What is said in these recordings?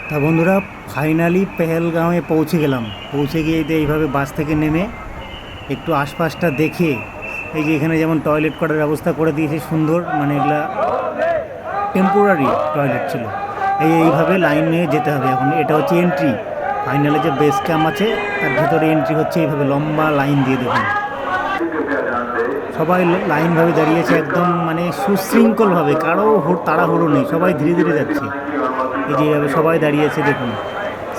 তা বন্ধুরা, ফাইনালি পেহেলগাঁওয়ে পৌঁছে গেলাম। পৌঁছে গিয়ে এইভাবে বাস থেকে নেমে একটু আশপাশটা দেখে, এই যে এখানে যেমন টয়লেট করার ব্যবস্থা করে দিয়েছে সুন্দর, মানে এগুলা টেম্পোরারি টয়লেট ছিল। এইভাবে লাইন নিয়ে যেতে হবে। এখন এটা হচ্ছে এন্ট্রি, ফাইনালে যে বেস ক্যাম্প আছে তার ভেতরে এন্ট্রি হচ্ছে। এইভাবে লম্বা লাইন দিয়ে দেখুন, সবাই লাইনভাবে দাঁড়িয়েছে একদম, মানে সুশৃঙ্খলভাবে, কারো তাড়াহুড়ো নেই, সবাই ধীরে ধীরে যাচ্ছে। এই যে এইভাবে সবাই দাঁড়িয়েছে দেখুন।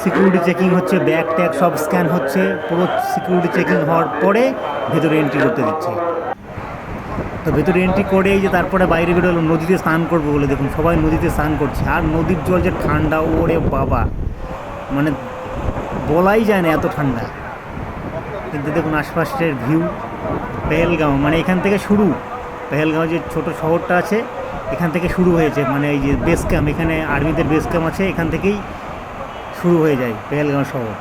সিকিউরিটি চেকিং হচ্ছে, ব্যাগ ট্যাগ সব স্ক্যান হচ্ছে। পুরো সিকিউরিটি চেকিং হওয়ার পরে ভেতরে এন্ট্রি করতে দিচ্ছে। তো ভেতরে এন্ট্রি করে এই যে তারপরে বাইরে বেরোলো নদীতে স্নান করবো বলে, দেখুন সবাই নদীতে স্নান করছে। আর নদীর জল যে ঠান্ডা, ওরে বাবা, মানে বলাই যায় না এত ঠান্ডা। কিন্তু দেখুন আশপাশের ভিউ, পেহেলগাঁও মানে এখান থেকে শুরু। পেহেলগাঁও যে ছোট শহরটা আছে এখান থেকে শুরু হয়েছে, মানে এই যে বেস ক্যাম্প, এখানে আর্মিদের বেস ক্যাম্প আছে, এখান থেকেই শুরু হয়ে যায় পেহেলগাঁও শহর।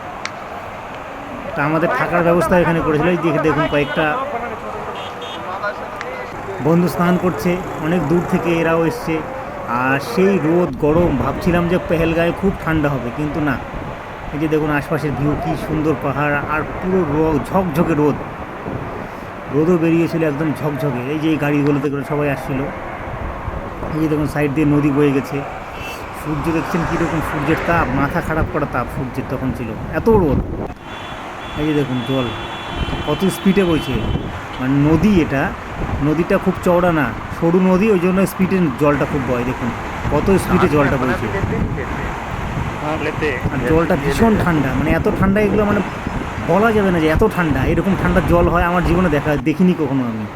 তা আমাদের থাকার ব্যবস্থা এখানে করেছিল। এই দেখুন কয়েকটা বন্ধু স্নান করছে, অনেক দূর থেকে এরাও এসছে। আর সেই রোদ গরম, ভাবছিলাম যে পেহেলগাঁয়ে খুব ঠান্ডা হবে, কিন্তু না। এই যে দেখুন আশপাশের ভিউ, কী সুন্দর পাহাড়, আর পুরো ঝকঝকে রোদও বেরিয়েছিল একদম ঝকঝকে। এই যে এই গাড়িগুলোতে করে সবাই আসছিল। এই যে দেখুন সাইড দিয়ে নদী বয়ে গেছে। সূর্য দেখছেন কীরকম, সূর্যের তাপ, মাথা খারাপ করা তাপ সূর্যের তখন ছিল, এত রোদ। এই যে দেখুন জল কত স্পিডে বইছে, মানে নদীটা খুব চওড়া না, সরু নদী, ওই জন্য স্পিডে জলটা খুব বয়। দেখুন কত স্পিডে জলটা বইছে। আর জলটা ভীষণ ঠান্ডা, মানে এত ঠান্ডা, এগুলো মানে বলা যাবে না যে এত ঠান্ডা। এরকম ঠান্ডা জল হয় আমার জীবনে দেখিনি কখনো আমি।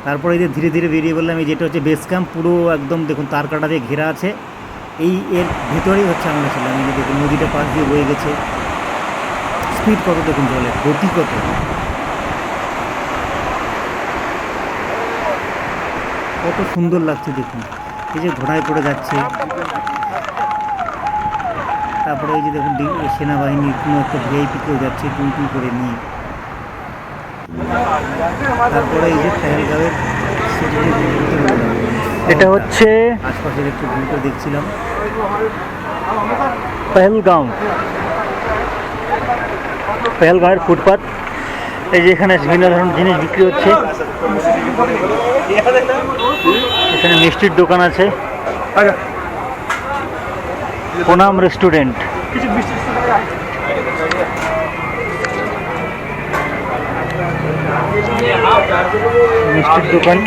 তারপরে এই যে ধীরে ধীরে বেরিয়ে বললাম, এই যেটা হচ্ছে বেস ক্যাম্প, পুরো একদম দেখুন তার কাটা দিয়ে ঘেরা আছে। এর ভেতরেই হচ্ছে আমরা ছিলাম। এই যে দেখুন নদীটা পাশ দিয়ে বয়ে গেছে, স্পিড কত দেখুন, জলের গতি কত। কত সুন্দর লাগছে দেখুন। এই যে ঘোড়ায় করে যাচ্ছে, তারপরে এই যে দেখুন সেনাবাহিনীর কোনো একটা ভিআইপি কেউ যাচ্ছে টুই করে নিয়ে। তারপরে এই যে পেহেলগাঁওয়ের এটা হচ্ছে আশপাশের একটু ভিউটা দেখছিলাম। পেহেলগাঁওয়ের ফুটপাত, এই যে এখানে বিভিন্ন ধরনের জিনিস বিক্রি হচ্ছে। এখানে মিষ্টির দোকান আছে, প্রণাম রেস্টুরেন্ট। মিষ্টির দোকান,